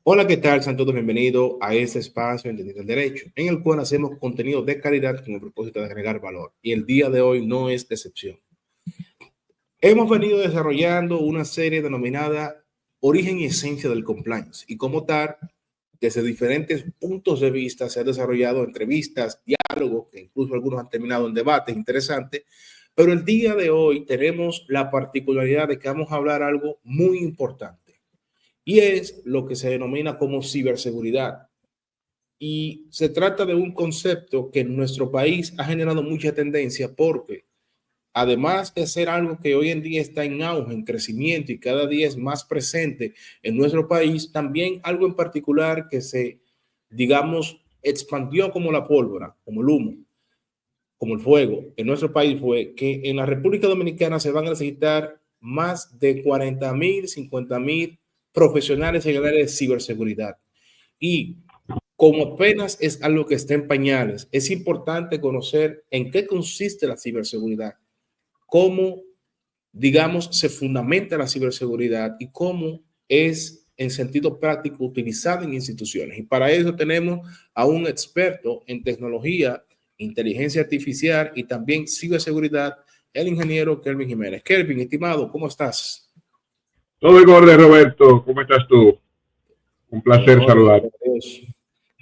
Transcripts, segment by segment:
Hola, ¿qué tal? Sean todos bienvenidos a este espacio Entendiendo el Derecho, en el cual hacemos contenido de calidad con el propósito de agregar valor. Y el día de hoy no es de excepción. Hemos venido desarrollando una serie denominada Origen y Esencia del Compliance. Y como tal, desde diferentes puntos de vista se han desarrollado entrevistas, diálogos, que incluso algunos han terminado en debates interesantes. Pero el día de hoy tenemos la particularidad de que vamos a hablar algo muy importante. Y es lo que se denomina como ciberseguridad. Y se trata de un concepto que en nuestro país ha generado mucha tendencia porque, además de ser algo que hoy en día está en auge, en crecimiento y cada día es más presente en nuestro país, también algo en particular que se, digamos, expandió como la pólvora, como el humo, como el fuego en nuestro país fue que en la República Dominicana se van a necesitar más de 40,000, 50,000 profesionales en el área de ciberseguridad. Y como apenas es algo que está en pañales, es importante conocer en qué consiste la ciberseguridad, cómo, digamos, se fundamenta la ciberseguridad y cómo es en sentido práctico utilizada en instituciones. Y para eso tenemos a un experto en tecnología, inteligencia artificial y también ciberseguridad, el ingeniero Kelvin Jiménez. Kelvin, estimado, ¿cómo estás? Todo en orden, Roberto. ¿Cómo estás tú? Un Lo placer mejor, saludar.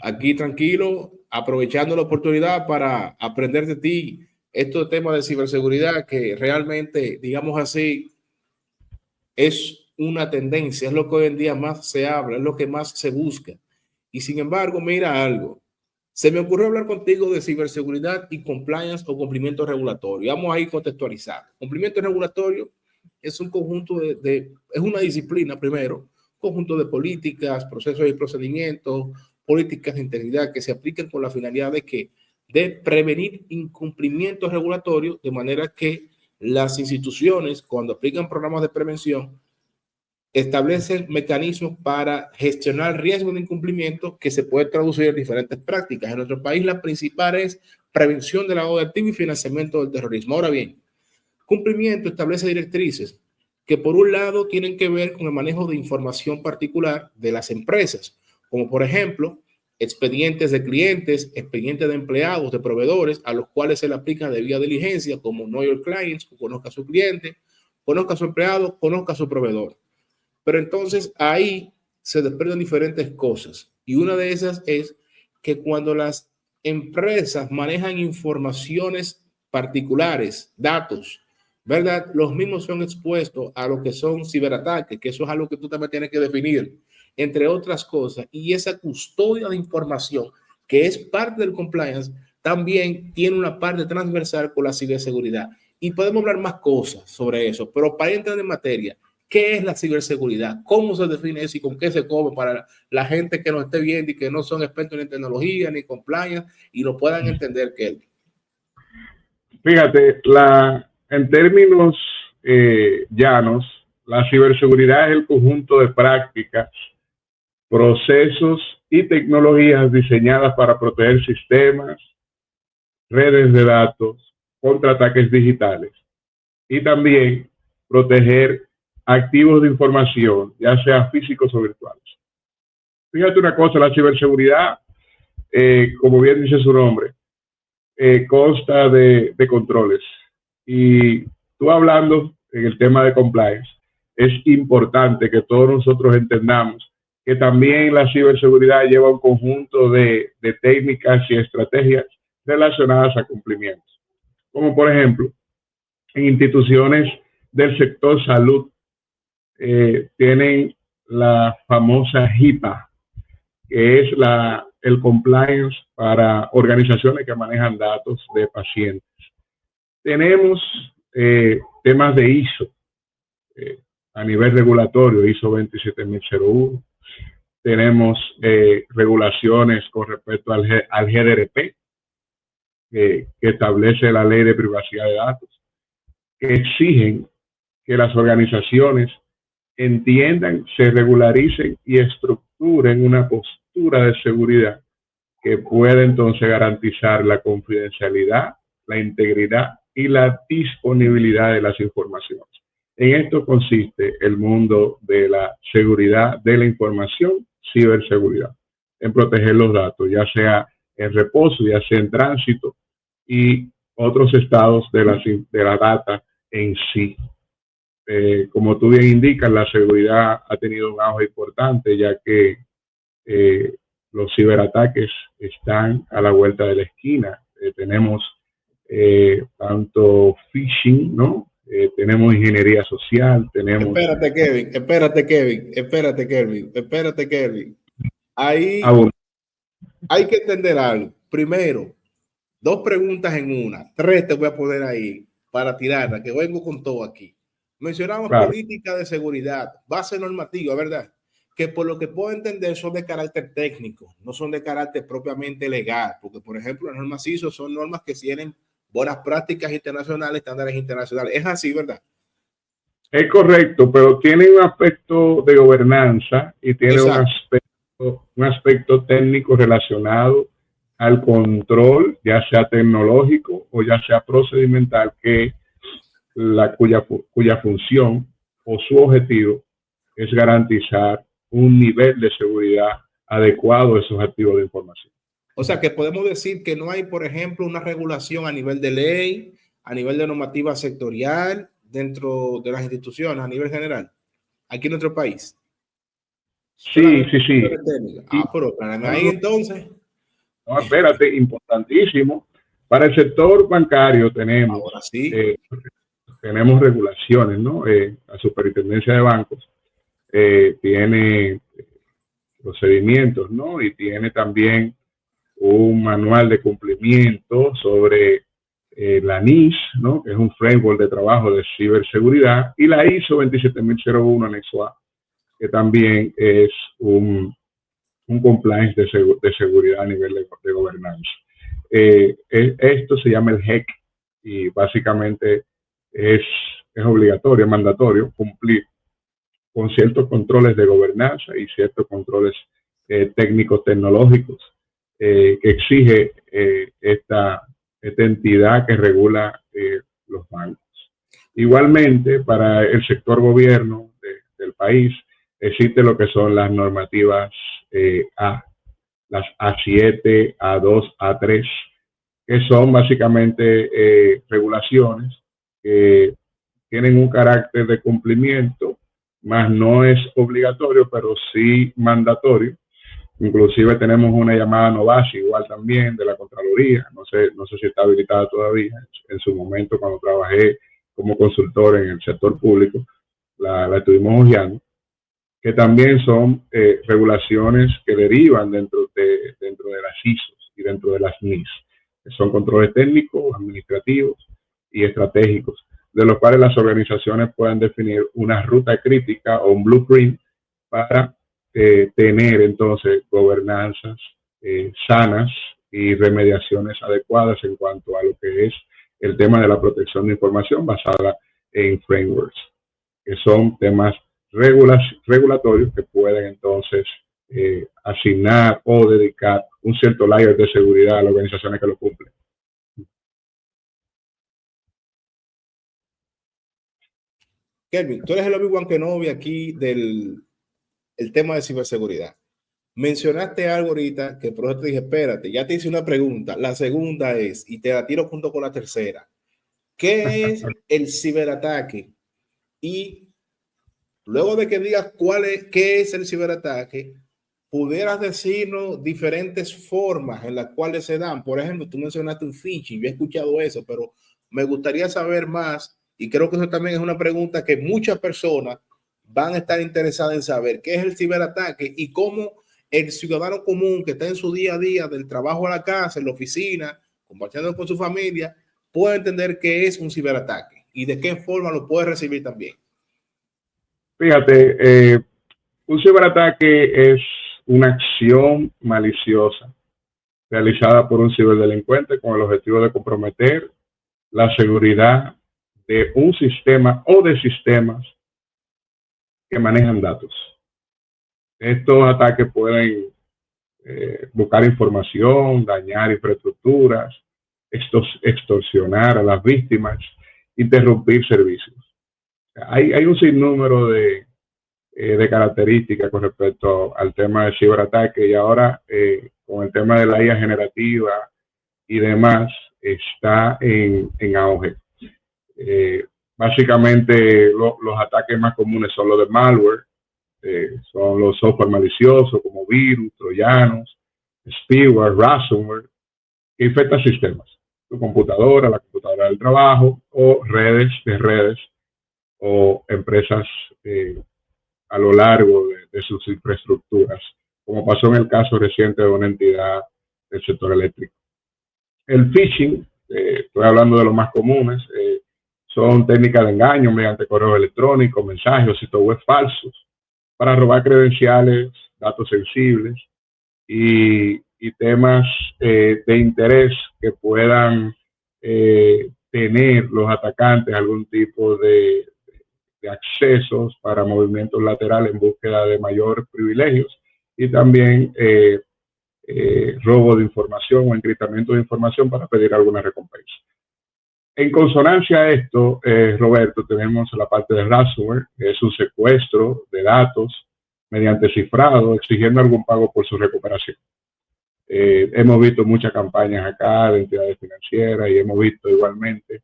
aquí tranquilo, aprovechando la oportunidad para aprender de ti estos temas de ciberseguridad que realmente, digamos así, es una tendencia, es lo que hoy en día más se habla, es lo que más se busca. Y sin embargo, mira algo, se me ocurrió hablar contigo de ciberseguridad y compliance o cumplimiento regulatorio. Vamos a ir contextualizar. Cumplimiento regulatorio es un conjunto es una disciplina primero, conjunto de políticas, procesos y procedimientos, políticas de integridad que se aplican con la finalidad de que de prevenir incumplimientos regulatorios de manera que las instituciones, cuando aplican programas de prevención, establecen mecanismos para gestionar riesgos de incumplimiento que se puede traducir en diferentes prácticas. En nuestro país, la principal es prevención del lavado de activos y financiamiento del terrorismo. Ahora bien, cumplimiento establece directrices que, por un lado, tienen que ver con el manejo de información particular de las empresas, como por ejemplo, expedientes de clientes, expedientes de empleados, de proveedores, a los cuales se le aplica debida diligencia, como Know Your Clients, conozca a su cliente, conozca a su empleado, conozca a su proveedor. Pero entonces ahí se desprenden diferentes cosas. Y una de esas es que cuando las empresas manejan informaciones particulares, datos, ¿verdad? Los mismos son expuestos a lo que son ciberataques, que eso es algo que tú también tienes que definir, entre otras cosas. Y esa custodia de información, que es parte del compliance, también tiene una parte transversal con la ciberseguridad. Y podemos hablar más cosas sobre eso, pero para entrar en materia, ¿qué es la ciberseguridad? ¿Cómo se define eso y con qué se come para la gente que nos esté viendo y que no son expertos en tecnología ni compliance y lo puedan entender, Kelvin? Fíjate, en términos llanos, la ciberseguridad es el conjunto de prácticas, procesos y tecnologías diseñadas para proteger sistemas, redes de datos contra ataques digitales y también proteger activos de información, ya sea físicos o virtuales. Fíjate una cosa, la ciberseguridad, como bien dice su nombre, consta de controles. Y tú hablando en el tema de compliance, es importante que todos nosotros entendamos que también la ciberseguridad lleva un conjunto de técnicas y estrategias relacionadas a cumplimientos. Como por ejemplo, en instituciones del sector salud, tienen la famosa HIPAA, que es el compliance para organizaciones que manejan datos de pacientes. Tenemos temas de ISO a nivel regulatorio, ISO 27001. Tenemos regulaciones con respecto al GDPR, que establece la ley de privacidad de datos, que exigen que las organizaciones entiendan, se regularicen y estructuren una postura de seguridad que pueda entonces garantizar la confidencialidad, la integridad y la disponibilidad de las informaciones. En esto consiste el mundo de la seguridad de la información ciberseguridad, en proteger los datos, ya sea en reposo, ya sea en tránsito y otros estados de la data en sí. Como tú bien indicas, la seguridad ha tenido un auge importante, ya que los ciberataques están a la vuelta de la esquina. Tenemos tanto phishing, ¿no? Tenemos ingeniería social, tenemos... Espérate, Kevin, espérate, Kevin, espérate, Kevin, espérate, Kevin. Ahí hay que entender algo. Primero, dos preguntas en una. Tres te voy a poner ahí para tirarla, que vengo con todo aquí. Mencionamos política de seguridad, base normativa, ¿verdad? Que por lo que puedo entender son de carácter técnico, no son de carácter propiamente legal, porque por ejemplo las normas ISO son normas que tienen buenas prácticas internacionales, estándares internacionales. Es así, ¿verdad? Es correcto, pero tiene un aspecto de gobernanza y tiene un aspecto técnico relacionado al control, ya sea tecnológico o ya sea procedimental, cuya función o su objetivo es garantizar un nivel de seguridad adecuado a esos activos de información. O sea que podemos decir que no hay, por ejemplo, una regulación a nivel de ley, a nivel de normativa sectorial, dentro de las instituciones, a nivel general, aquí en nuestro país. Sí. Pero ahí entonces. No, espérate, importantísimo. Para el sector bancario tenemos, ahora sí, tenemos regulaciones, ¿no? La Superintendencia de Bancos tiene procedimientos, ¿no? Y tiene también un manual de cumplimiento sobre la NIS, ¿no? Que es un framework de trabajo de ciberseguridad, y la ISO 27001 anexo A, que también es un compliance de seguridad a nivel de gobernanza. Esto se llama el HEC y básicamente es obligatorio, es mandatorio cumplir con ciertos controles de gobernanza y ciertos controles técnicos tecnológicos que exige esta entidad que regula los bancos. Igualmente, para el sector gobierno del país, existe lo que son las normativas las A7, A2, A3, que son básicamente regulaciones que tienen un carácter de cumplimiento, más no es obligatorio, pero sí mandatorio. Inclusive tenemos una llamada NOVASI, igual también de la Contraloría, no sé si está habilitada todavía. En su momento, cuando trabajé como consultor en el sector público, la estuvimos hojeando, que también son regulaciones que derivan dentro de las ISOs y dentro de las NIS, que son controles técnicos, administrativos y estratégicos, de los cuales las organizaciones puedan definir una ruta crítica o un blueprint para tener entonces gobernanzas sanas y remediaciones adecuadas en cuanto a lo que es el tema de la protección de información basada en frameworks, que son temas regulatorios que pueden entonces asignar o dedicar un cierto layer de seguridad a las organizaciones que lo cumplen. Kelvin, tú eres el Obi-Wan Kenobi aquí del tema de ciberseguridad. Mencionaste algo ahorita que por eso te dije, espérate, ya te hice una pregunta. La segunda es, y te la tiro junto con la tercera, ¿qué es el ciberataque? Y luego de que digas qué es el ciberataque, pudieras decirnos diferentes formas en las cuales se dan. Por ejemplo, tú mencionaste un phishing, yo he escuchado eso, pero me gustaría saber más, y creo que eso también es una pregunta que muchas personas van a estar interesadas en saber, qué es el ciberataque y cómo el ciudadano común que está en su día a día, del trabajo a la casa, en la oficina, compartiendo con su familia, puede entender qué es un ciberataque y de qué forma lo puede recibir también. Fíjate, un ciberataque es una acción maliciosa realizada por un ciberdelincuente con el objetivo de comprometer la seguridad de un sistema o de sistemas que manejan datos. Estos ataques pueden buscar información, dañar infraestructuras, extorsionar a las víctimas, interrumpir servicios. Hay un sinnúmero de de características con respecto al tema de ciberataque, y ahora con el tema de la IA generativa y demás está en auge. Básicamente los ataques más comunes son los de malware, son los software maliciosos como virus, troyanos, spyware, ransomware, que infectan sistemas, tu computadora, la computadora del trabajo o redes de redes o empresas a lo largo de sus infraestructuras, como pasó en el caso reciente de una entidad del sector eléctrico. El phishing, estoy hablando de los más comunes, son técnicas de engaño mediante correo electrónico, mensajes o sitios web falsos para robar credenciales, datos sensibles y temas de interés que puedan tener los atacantes algún tipo de accesos para movimientos laterales en búsqueda de mayor privilegios y también robo de información o encriptamiento de información para pedir alguna recompensa. En consonancia a esto, Roberto, tenemos la parte de ransomware, que es un secuestro de datos mediante cifrado, exigiendo algún pago por su recuperación. Hemos visto muchas campañas acá de entidades financieras y hemos visto igualmente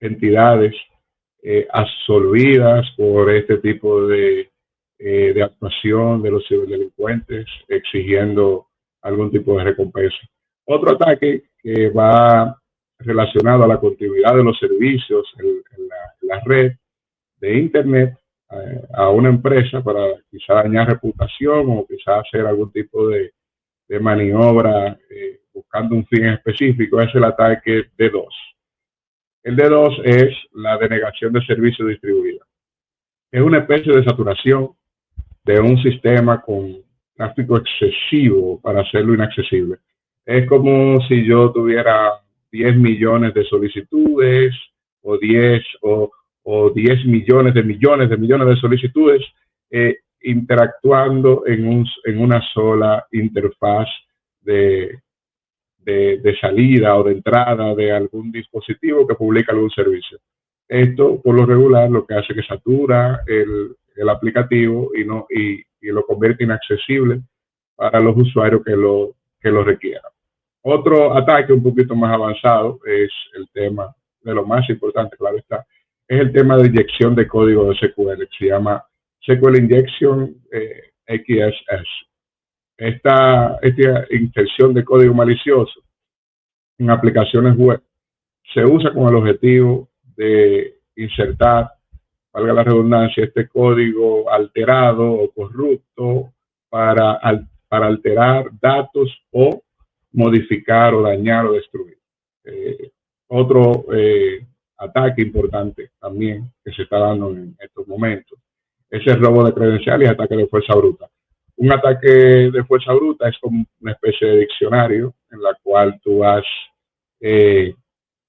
entidades absorbidas por este tipo de actuación de los ciberdelincuentes, exigiendo algún tipo de recompensa. Otro ataque que va relacionado a la continuidad de los servicios en la red de Internet a una empresa para quizá dañar reputación o quizá hacer algún tipo de maniobra buscando un fin específico, es el ataque DDoS. El DDoS es la denegación de servicio distribuida. Es una especie de saturación de un sistema con tráfico excesivo para hacerlo inaccesible. Es como si yo tuviera 10 millones de solicitudes o 10 millones de solicitudes interactuando en una sola interfaz de salida o de entrada de algún dispositivo que publica algún servicio. Esto, por lo regular, lo que hace es que satura el aplicativo y lo convierte inaccesible para los usuarios que lo requieran. Otro ataque un poquito más avanzado es el tema de lo más importante, claro está, es el tema de inyección de código de SQL, que se llama SQL Injection XSS. Esta inserción de código malicioso en aplicaciones web se usa con el objetivo de insertar, valga la redundancia, este código alterado o corrupto para alterar datos o modificar o dañar o destruir. Otro ataque importante también que se está dando en estos momentos es el robo de credenciales y ataque de fuerza bruta. Un ataque de fuerza bruta es como una especie de diccionario en la cual tú vas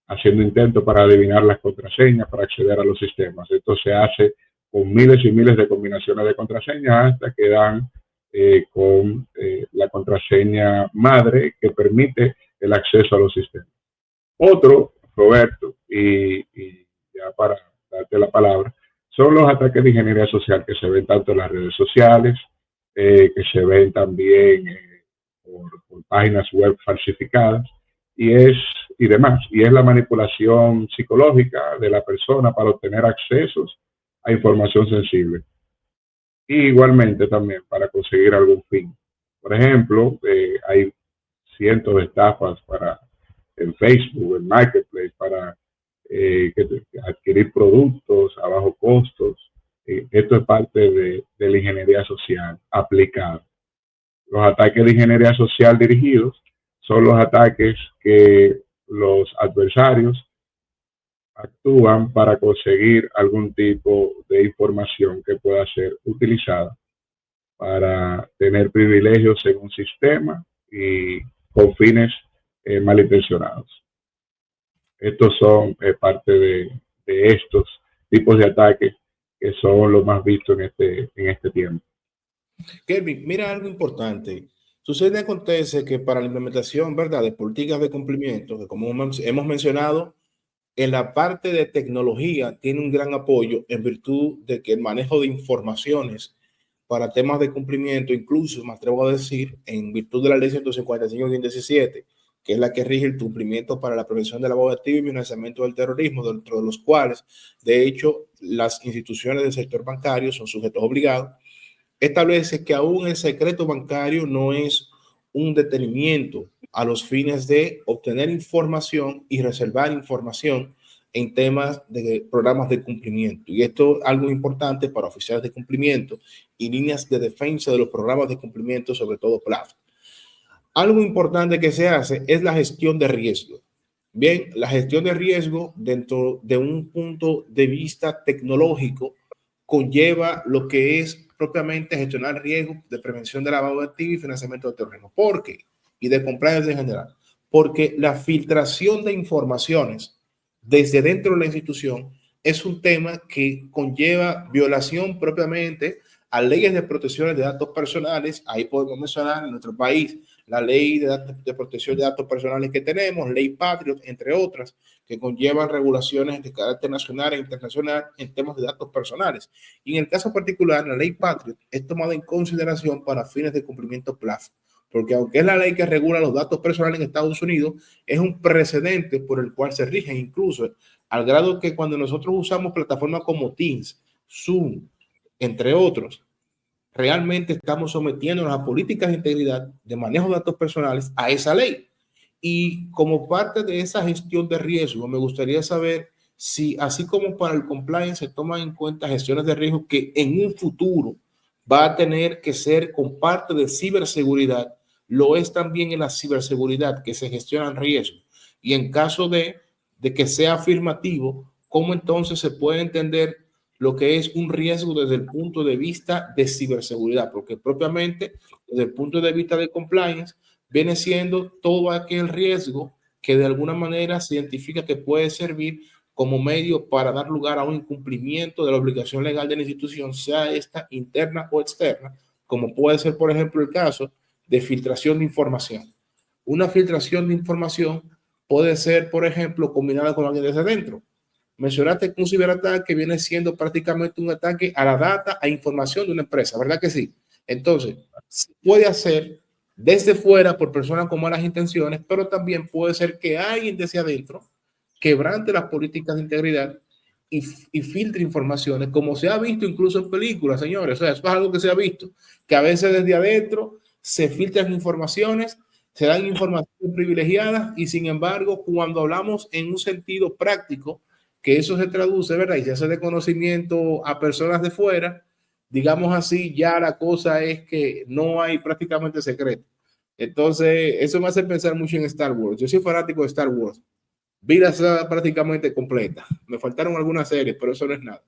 haciendo intentos para adivinar las contraseñas para acceder a los sistemas. Esto se hace con miles y miles de combinaciones de contraseñas hasta que dan con la contraseña madre que permite el acceso a los sistemas. Otro, Roberto, y ya para darte la palabra, son los ataques de ingeniería social que se ven tanto en las redes sociales, que se ven también por páginas web falsificadas y demás. Y es la manipulación psicológica de la persona para obtener accesos a información sensible. Y igualmente también para conseguir algún fin. Por ejemplo, hay cientos de estafas en Facebook, en Marketplace, para adquirir productos a bajo costos. Esto es parte de la ingeniería social aplicada. Los ataques de ingeniería social dirigidos son los ataques que los adversarios actúan para conseguir algún tipo de información que pueda ser utilizada para tener privilegios en un sistema y con fines malintencionados. Estos son parte de estos tipos de ataques que son los más vistos en este tiempo. Kelvin, mira algo importante. Sucede, acontece que para la implementación, ¿verdad?, de políticas de cumplimiento, que como hemos mencionado, en la parte de tecnología tiene un gran apoyo en virtud de que el manejo de informaciones para temas de cumplimiento, incluso me atrevo a decir, en virtud de la ley 155-2017, que es la que rige el cumplimiento para la prevención del lavado de activos y financiamiento del terrorismo, dentro de los cuales, de hecho, las instituciones del sector bancario son sujetos obligados, establece que aún el secreto bancario no es un detenimiento a los fines de obtener información y reservar información en temas de programas de cumplimiento. Y esto es algo importante para oficiales de cumplimiento y líneas de defensa de los programas de cumplimiento, sobre todo PLAF. Algo importante que se hace es la gestión de riesgo. Bien, la gestión de riesgo dentro de un punto de vista tecnológico conlleva lo que es propiamente gestionar riesgos de prevención de lavado de activos y financiamiento del terrorismo. ¿Por qué? Y de compliance en general. Porque la filtración de informaciones desde dentro de la institución es un tema que conlleva violación propiamente a leyes de protección de datos personales. Ahí podemos mencionar en nuestro país la ley de protección de datos personales que tenemos, ley Patriot, entre otras, que conllevan regulaciones de carácter nacional e internacional en temas de datos personales. Y en el caso particular, la ley Patriot es tomada en consideración para fines de cumplimiento PLAF, porque aunque es la ley que regula los datos personales en Estados Unidos, es un precedente por el cual se rigen, incluso al grado que cuando nosotros usamos plataformas como Teams, Zoom, entre otros, realmente estamos sometiéndonos a políticas de integridad de manejo de datos personales a esa ley. Y como parte de esa gestión de riesgo, me gustaría saber si, así como para el compliance, se toman en cuenta gestiones de riesgo que en un futuro va a tener que ser con parte de ciberseguridad, lo es también en la ciberseguridad, que se gestionan riesgos. Y en caso de que sea afirmativo, ¿cómo entonces se puede entender lo que es un riesgo desde el punto de vista de ciberseguridad? Porque propiamente desde el punto de vista de compliance viene siendo todo aquel riesgo que de alguna manera se identifica que puede servir como medio para dar lugar a un incumplimiento de la obligación legal de la institución, sea esta interna o externa, como puede ser, por ejemplo, el caso de filtración de información. Una filtración de información puede ser, por ejemplo, combinada con alguien desde adentro. Mencionaste que un ciberataque viene siendo prácticamente un ataque a la data, a información de una empresa, ¿verdad que sí? Entonces, se puede hacer desde fuera por personas con malas intenciones, pero también puede ser que alguien desde adentro quebrante las políticas de integridad y filtre informaciones, como se ha visto incluso en películas, señores. O sea, eso es algo que se ha visto, que a veces desde adentro se filtran informaciones, se dan informaciones privilegiadas y sin embargo, cuando hablamos en un sentido práctico, que eso se traduce, ¿verdad? Y se hace de conocimiento a personas de fuera, digamos así, ya la cosa es que no hay prácticamente secreto. Entonces, eso me hace pensar mucho en Star Wars. Yo soy fanático de Star Wars. Vi la saga prácticamente completa. Me faltaron algunas series, pero eso no es nada.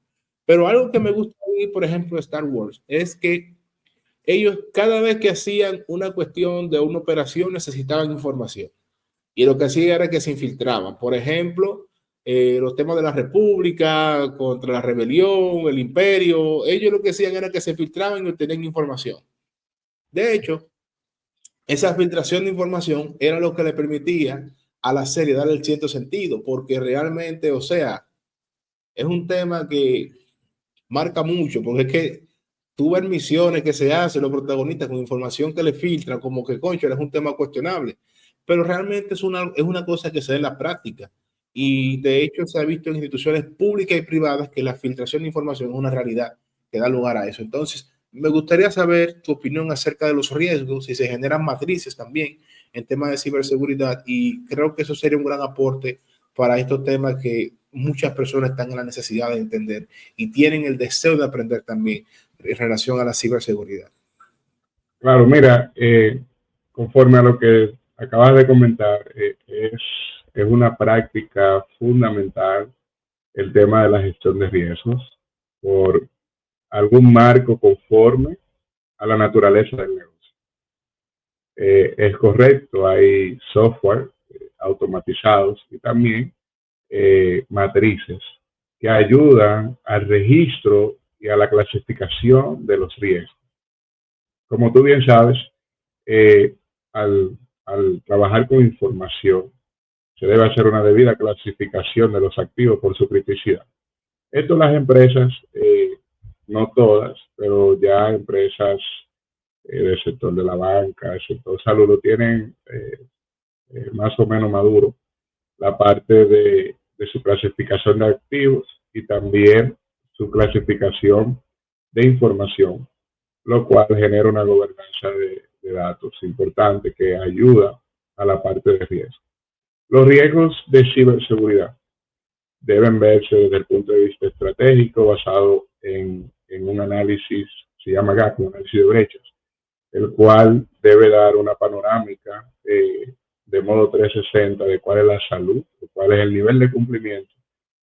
Pero algo que me gusta de, por ejemplo, de Star Wars es que ellos cada vez que hacían una cuestión de una operación necesitaban información. Y lo que hacían era que se infiltraban. Por ejemplo, los temas de la República, contra la rebelión, el imperio. Ellos lo que hacían era que se filtraban y obtenían información. De hecho, esa filtración de información era lo que le permitía a la serie darle el cierto sentido, porque realmente, o sea, es un tema que marca mucho, porque es que tú ves misiones que se hacen, los protagonistas con información que le filtran, como que, concho, es un tema cuestionable, pero realmente es una cosa que se da en la práctica. Y de hecho se ha visto en instituciones públicas y privadas que la filtración de información es una realidad que da lugar a eso. Entonces, me gustaría saber tu opinión acerca de los riesgos, si se generan matrices también en temas de ciberseguridad, y creo que eso sería un gran aporte para estos temas que muchas personas están en la necesidad de entender y tienen el deseo de aprender también en relación a la ciberseguridad. Claro, mira, conforme a lo que acabas de comentar, es una práctica fundamental el tema de la gestión de riesgos por algún marco conforme a la naturaleza del negocio. Es correcto, hay software automatizados y también matrices que ayudan al registro y a la clasificación de los riesgos. Como tú bien sabes, al trabajar con información, se debe hacer una debida clasificación de los activos por su criticidad. Esto las empresas, no todas, pero ya empresas del sector de la banca, el sector salud, lo tienen más o menos maduro, la parte de su clasificación de activos y también su clasificación de información, lo cual genera una gobernanza de datos importante que ayuda a la parte de riesgo. Los riesgos de ciberseguridad deben verse desde el punto de vista estratégico, basado en un análisis, se llama GAP, un análisis de brechas, el cual debe dar una panorámica de modo 360 de cuál es la salud, de cuál es el nivel de cumplimiento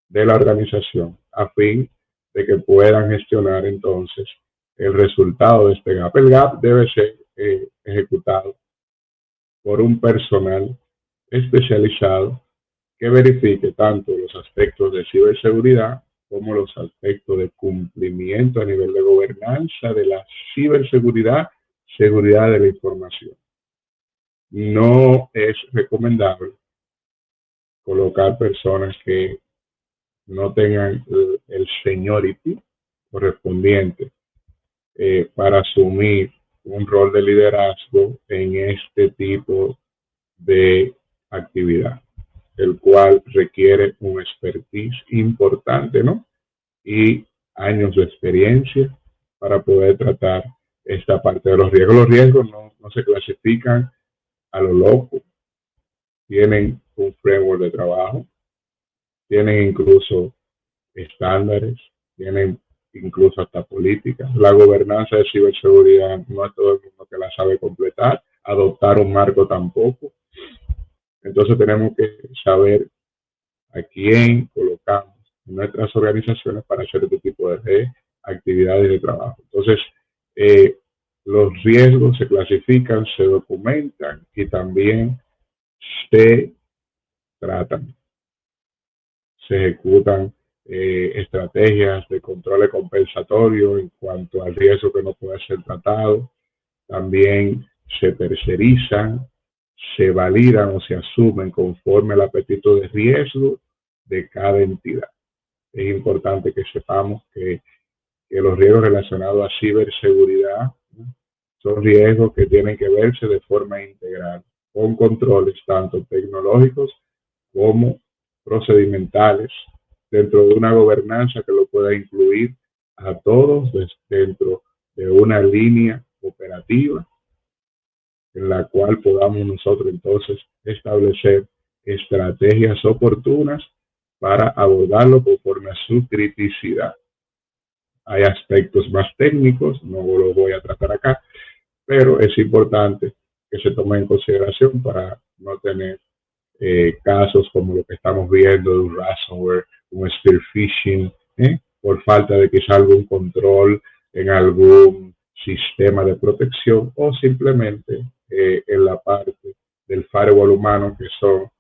de la organización, a fin de que puedan gestionar entonces el resultado de este GAP. El GAP debe ser ejecutado por un personal especializado que verifique tanto los aspectos de ciberseguridad como los aspectos de cumplimiento a nivel de gobernanza de la ciberseguridad, seguridad de la información. No es recomendable colocar personas que no tengan el seniority correspondiente para asumir un rol de liderazgo en este tipo de actividad, el cual requiere un expertise importante, ¿no? Y años de experiencia para poder tratar esta parte de los riesgos. Los riesgos no se clasifican a lo loco, tienen un framework de trabajo, tienen incluso estándares, tienen incluso hasta políticas. La gobernanza de ciberseguridad no es todo el mundo que la sabe completar, adoptar un marco tampoco. Entonces tenemos que saber a quién colocamos en nuestras organizaciones para hacer este tipo de actividades de trabajo. Entonces, los riesgos se clasifican, se documentan y también se tratan. Se ejecutan estrategias de control compensatorio en cuanto al riesgo que no puede ser tratado. También se tercerizan, se validan o se asumen conforme al apetito de riesgo de cada entidad. Es importante que sepamos que los riesgos relacionados a ciberseguridad, ¿no?, son riesgos que tienen que verse de forma integral, con controles tanto tecnológicos como procedimentales, dentro de una gobernanza que lo pueda incluir a todos dentro de una línea operativa en la cual podamos nosotros entonces establecer estrategias oportunas para abordarlo conforme a su criticidad. Hay aspectos más técnicos, no lo voy a tratar acá, pero es importante que se tome en consideración para no tener casos como lo que estamos viendo de un ransomware, un spear phishing, por falta de quizá algún control en algún sistema de protección o simplemente en la parte del firewall humano, que son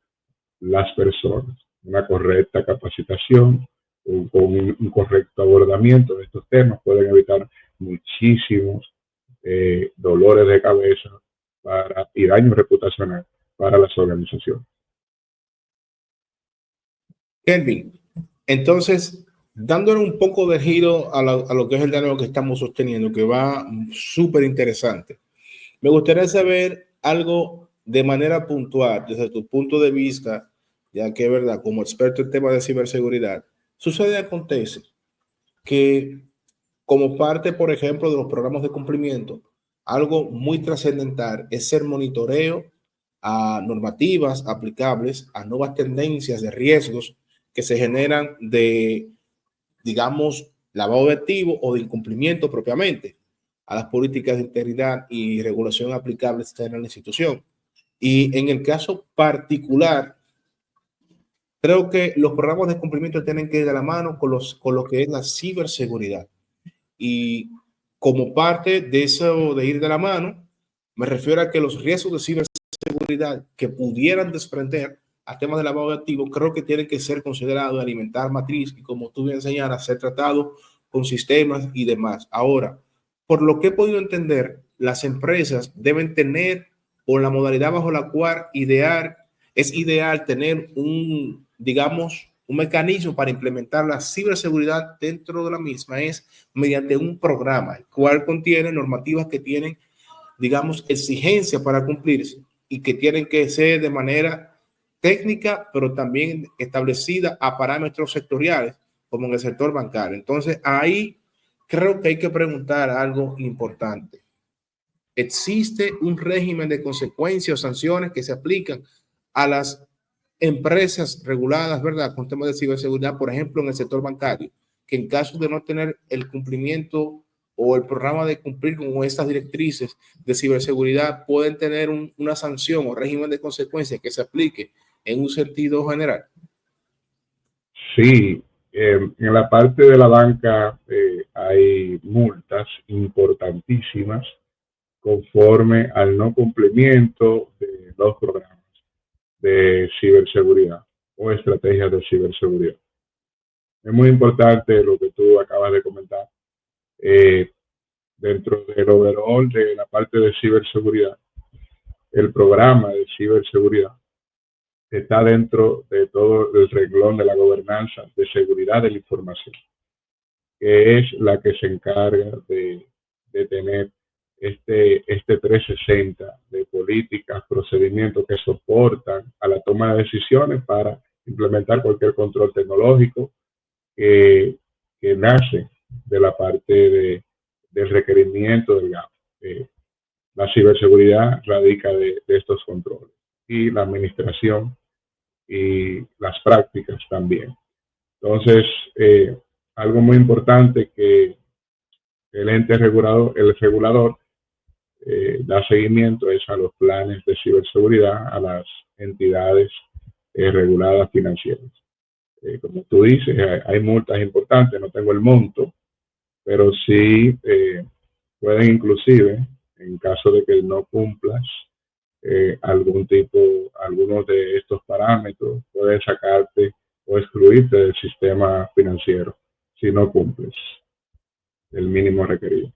las personas. Una correcta capacitación, con un correcto abordamiento de estos temas pueden evitar muchísimos dolores de cabeza y daños reputacionales para las organizaciones. Kelvin, entonces, dándole un poco de giro a lo que es el diálogo que estamos sosteniendo, que va súper interesante, me gustaría saber algo de manera puntual, desde tu punto de vista, ya que es verdad, como experto en temas de ciberseguridad, acontece que como parte, por ejemplo, de los programas de cumplimiento, algo muy trascendental es el monitoreo a normativas aplicables, a nuevas tendencias de riesgos que se generan de, digamos, lavado de activos o de incumplimiento propiamente a las políticas de integridad y regulación aplicables en la institución. Y en el caso particular, creo que los programas de cumplimiento tienen que ir de la mano con lo que es la ciberseguridad. Y como parte de eso de ir de la mano, me refiero a que los riesgos de ciberseguridad que pudieran desprender a temas de lavado de activos, creo que tienen que ser considerados, alimentar matriz y, como tú bien señalas, ser tratados con sistemas y demás. Ahora, por lo que he podido entender, las empresas deben tener, o la modalidad bajo la cual idear es ideal tener digamos, un mecanismo para implementar la ciberseguridad dentro de la misma es mediante un programa, el cual contiene normativas que tienen, digamos, exigencias para cumplirse y que tienen que ser de manera técnica, pero también establecida a parámetros sectoriales, como en el sector bancario. Entonces, ahí creo que hay que preguntar algo importante. ¿Existe un régimen de consecuencias o sanciones que se aplican a las empresas reguladas, verdad, con temas de ciberseguridad, por ejemplo, en el sector bancario, que en caso de no tener el cumplimiento o el programa de cumplir con estas directrices de ciberseguridad, pueden tener una sanción o régimen de consecuencias que se aplique en un sentido general? Sí, en la parte de la banca hay multas importantísimas conforme al no cumplimiento de los programas de ciberseguridad o estrategias de ciberseguridad. Es muy importante lo que tú acabas de comentar. Dentro del overall de la parte de ciberseguridad, el programa de ciberseguridad está dentro de todo el renglón de la gobernanza de seguridad de la información, que es la que se encarga de tener este 360 de políticas, procedimientos que soportan a la toma de decisiones para implementar cualquier control tecnológico que nace de la parte del requerimiento del GAP. La ciberseguridad radica de estos controles y la administración y las prácticas también. Entonces, algo muy importante que el ente regulador, el regulador da seguimiento es a los planes de ciberseguridad, a las entidades reguladas financieras. Como tú dices, hay multas importantes, no tengo el monto, pero sí pueden inclusive, en caso de que no cumplas algunos de estos parámetros, pueden sacarte o excluirte del sistema financiero si no cumples el mínimo requerido.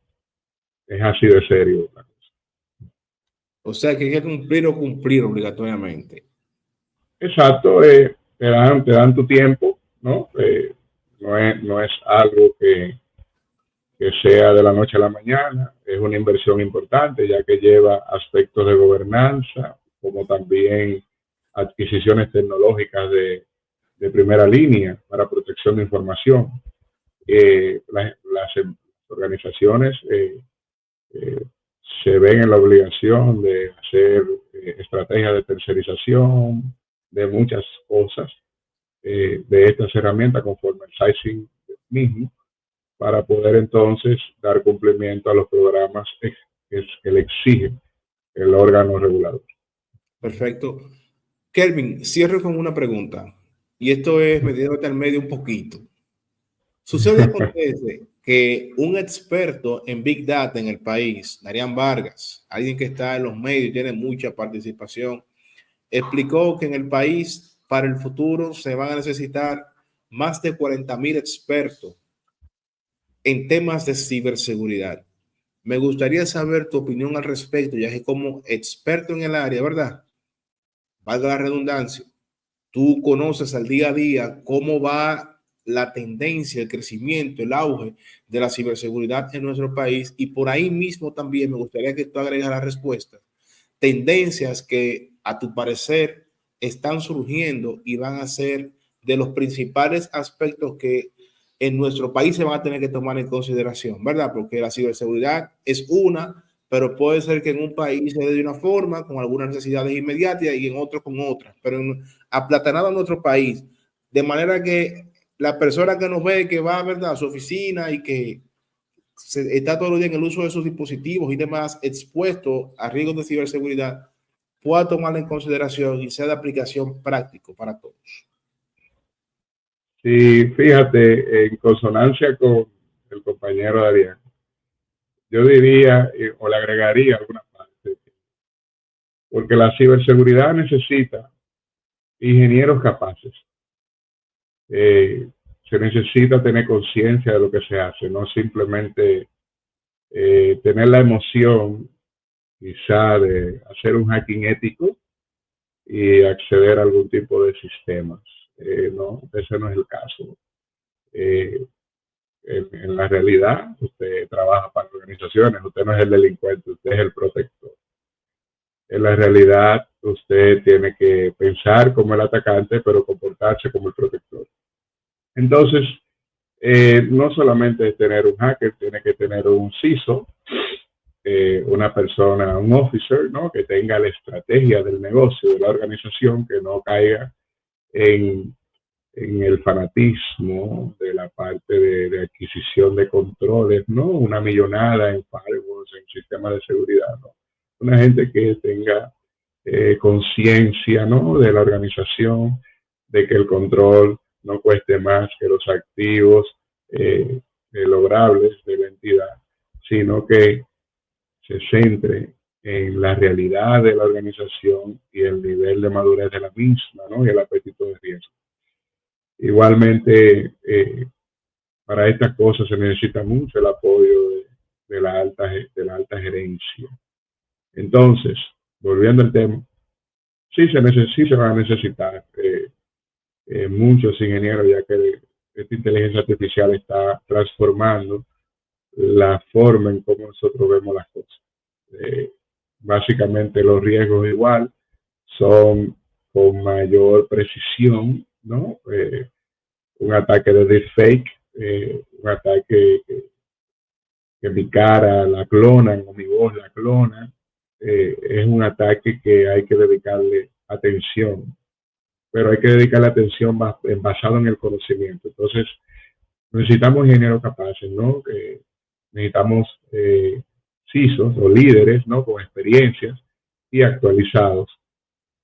Es así de serio. O sea, que hay que cumplir o cumplir obligatoriamente. Exacto, te dan tu tiempo, ¿no? No es algo que sea de la noche a la mañana, es una inversión importante ya que lleva aspectos de gobernanza, como también adquisiciones tecnológicas de primera línea para protección de información. Las organizaciones se ven en la obligación de hacer estrategias de tercerización, de muchas cosas, de estas herramientas conforme al sizing mismo, para poder entonces dar cumplimiento a los programas que le exigen el órgano regulador. Perfecto. Kelvin, cierro con una pregunta. Y esto es metiéndote al medio un poquito. Sucede, acontece que un experto en Big Data en el país, Darían Vargas, alguien que está en los medios, tiene mucha participación, explicó que en el país para el futuro se van a necesitar más de 40,000 expertos en temas de ciberseguridad. Me gustaría saber tu opinión al respecto, ya que como experto en el área, ¿verdad? Valga la redundancia, tú conoces al día a día cómo va la tendencia, el crecimiento, el auge de la ciberseguridad en nuestro país, y por ahí mismo también me gustaría que tú agregas la respuesta. Tendencias que a tu parecer están surgiendo y van a ser de los principales aspectos que en nuestro país se van a tener que tomar en consideración, ¿verdad? Porque la ciberseguridad es una, pero puede ser que en un país se dé de una forma, con algunas necesidades inmediatas, y en otro con otras, pero aplatanado en nuestro país, de manera que la persona que nos ve, que va, ¿verdad?, a su oficina y que está todo el día en el uso de sus dispositivos y demás, expuesto a riesgos de ciberseguridad, pueda tomarla en consideración y sea de aplicación práctico para todos. Sí, fíjate, en consonancia con el compañero Adrián, yo diría o le agregaría alguna parte, porque la ciberseguridad necesita ingenieros capaces. Se necesita tener conciencia de lo que se hace, no simplemente tener la emoción quizá de hacer un hacking ético y acceder a algún tipo de sistemas. No, ese no es el caso. En la realidad, usted trabaja para organizaciones, usted no es el delincuente, usted es el protector. En la realidad, usted tiene que pensar como el atacante, pero comportarse como el protector. Entonces, no solamente es tener un hacker, tiene que tener un CISO, una persona, un officer, ¿no? Que tenga la estrategia del negocio, de la organización, que no caiga en, en el fanatismo de la parte de adquisición de controles, ¿no? Una millonada en firewalls, en sistemas de seguridad, ¿no? Una gente que tenga conciencia, ¿no? De la organización, de que el control no cueste más que los activos logrables de la entidad, sino que se centre en la realidad de la organización y el nivel de madurez de la misma, ¿no? Y el apetito de riesgo. Igualmente, para estas cosas se necesita mucho el apoyo de la alta gerencia. Entonces, volviendo al tema, sí se van a necesitar muchos ingenieros, ya que esta inteligencia artificial está transformando la forma en cómo nosotros vemos las cosas. Básicamente los riesgos igual son con mayor precisión, ¿no? Un ataque de deepfake, un ataque que mi cara la clonan o mi voz la clonan, es un ataque que hay que dedicarle atención, pero hay que dedicarle atención basado en el conocimiento. Entonces, necesitamos ingenieros capaces, ¿no? Necesitamos CISOs o líderes, ¿no? Con experiencias y actualizados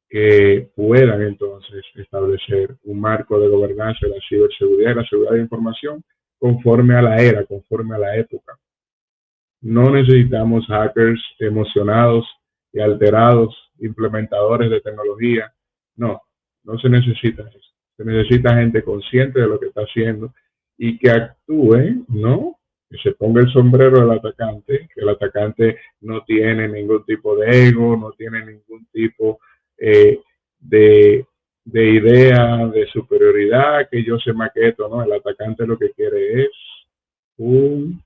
que puedan entonces establecer un marco de gobernanza de la ciberseguridad y la seguridad de información conforme a la era, conforme a la época. No necesitamos hackers emocionados y alterados, implementadores de tecnología. No, no se necesita eso. Se necesita gente consciente de lo que está haciendo y que actúe, ¿no? Que se ponga el sombrero del atacante, que el atacante no tiene ningún tipo de ego, no tiene ningún tipo de idea de superioridad, que yo sé más que esto, ¿no? El atacante lo que quiere es un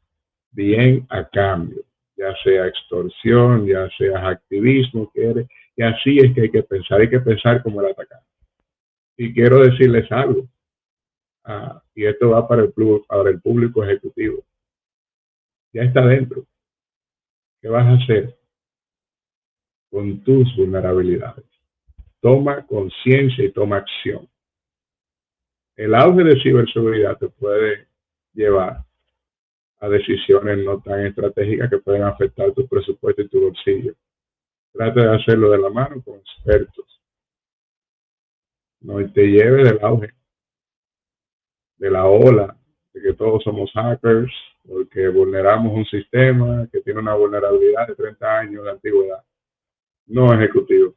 bien a cambio, ya sea extorsión, ya sea activismo, quiere, y así es que hay que pensar como el atacante. Y quiero decirles algo, y esto va para el público ejecutivo, ya está dentro. ¿Qué vas a hacer con tus vulnerabilidades? Toma conciencia y toma acción. El auge de ciberseguridad te puede llevar a decisiones no tan estratégicas que pueden afectar tu presupuesto y tu bolsillo. Trata de hacerlo de la mano con expertos. No te lleve del auge, de la ola, de que todos somos hackers, porque vulneramos un sistema que tiene una vulnerabilidad de 30 años de antigüedad. No ejecutivo.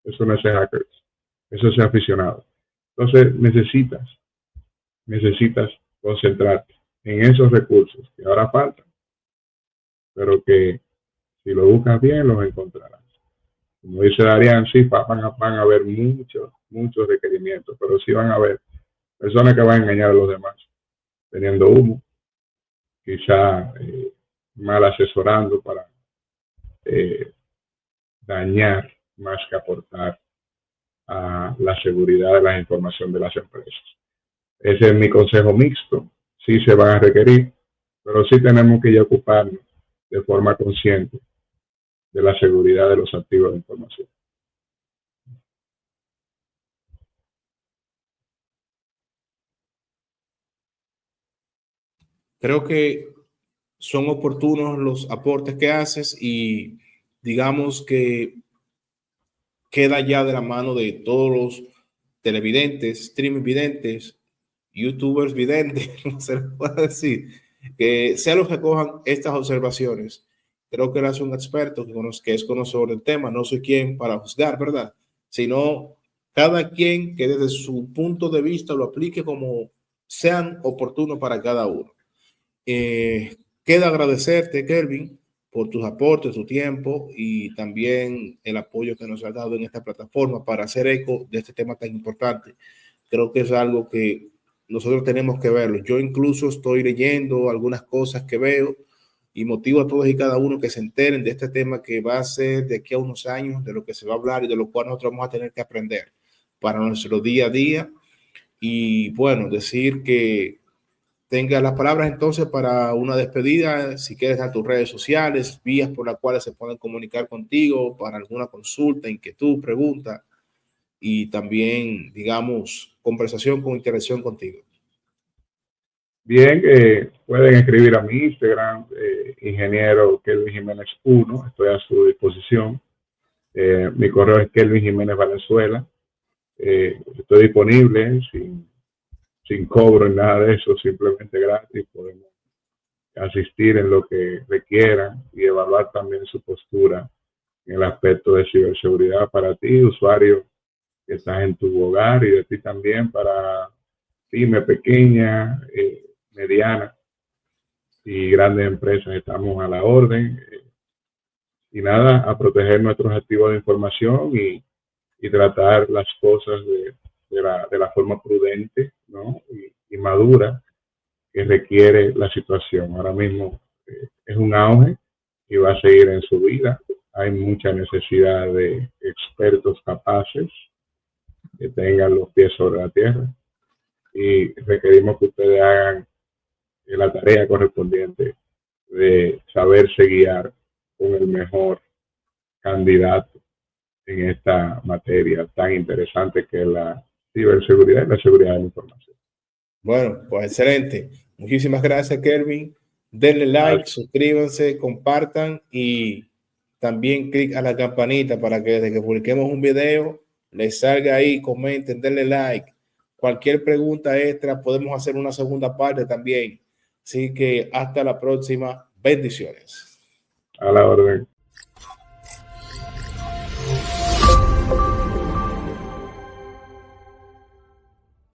Eso no es ser hackers. Eso es ser aficionado. Entonces necesitas concentrarte en esos recursos que ahora faltan, pero que si lo buscas bien los encontrarás. Como dice Darían, sí, van a haber muchos requerimientos, pero sí van a haber personas que van a engañar a los demás, teniendo humo, quizá mal asesorando para dañar más que aportar a la seguridad de la información de las empresas. Ese es mi consejo mixto. Sí se van a requerir, pero sí tenemos que ya ocuparnos de forma consciente de la seguridad de los activos de información. Creo que son oportunos los aportes que haces y digamos que queda ya de la mano de todos los televidentes, streaming videntes, youtubers videntes, no se les puede decir, que sean los que cojan estas observaciones. Creo que eres un experto que es conocedor del tema, no soy quien para juzgar, ¿verdad? Sino cada quien que desde su punto de vista lo aplique como sean oportunos para cada uno. Queda agradecerte, Kelvin, por tus aportes, tu tiempo y también el apoyo que nos has dado en esta plataforma para hacer eco de este tema tan importante. Creo que es algo que nosotros tenemos que verlo. Yo incluso estoy leyendo algunas cosas que veo y motivo a todos y cada uno que se enteren de este tema que va a ser de aquí a unos años, de lo que se va a hablar y de lo cual nosotros vamos a tener que aprender para nuestro día a día. Y bueno, decir que tenga las palabras entonces para una despedida, si quieres dar tus redes sociales, vías por las cuales se pueden comunicar contigo para alguna consulta, inquietud, pregunta y también, digamos, conversación con interacción contigo. Bien, pueden escribir a mi Instagram, ingeniero Kelvin Jiménez 1, estoy a su disposición. Mi correo es Kelvin Jiménez Valenzuela. Estoy disponible sin cobro en nada de eso, simplemente gratis. Podemos asistir en lo que requieran y evaluar también su postura en el aspecto de ciberseguridad para ti, usuario que estás en tu hogar, y de ti también para pyme pequeña, mediana y grandes empresas. Estamos a la orden. Y nada, a proteger nuestros activos de información y tratar las cosas de la forma prudente, ¿no? y madura que requiere la situación. Ahora mismo es un auge y va a seguir en su vida. Hay mucha necesidad de expertos capaces que tengan los pies sobre la tierra, y requerimos que ustedes hagan la tarea correspondiente de saberse guiar con el mejor candidato en esta materia tan interesante que es la ciberseguridad y la seguridad de la información. Bueno, pues excelente. Muchísimas gracias, Kelvin. Denle like, suscríbanse, compartan y también clic a la campanita para que desde que publiquemos un video les salga ahí, comenten, denle like. Cualquier pregunta extra, podemos hacer una segunda parte también. Así que hasta la próxima. Bendiciones. A la orden.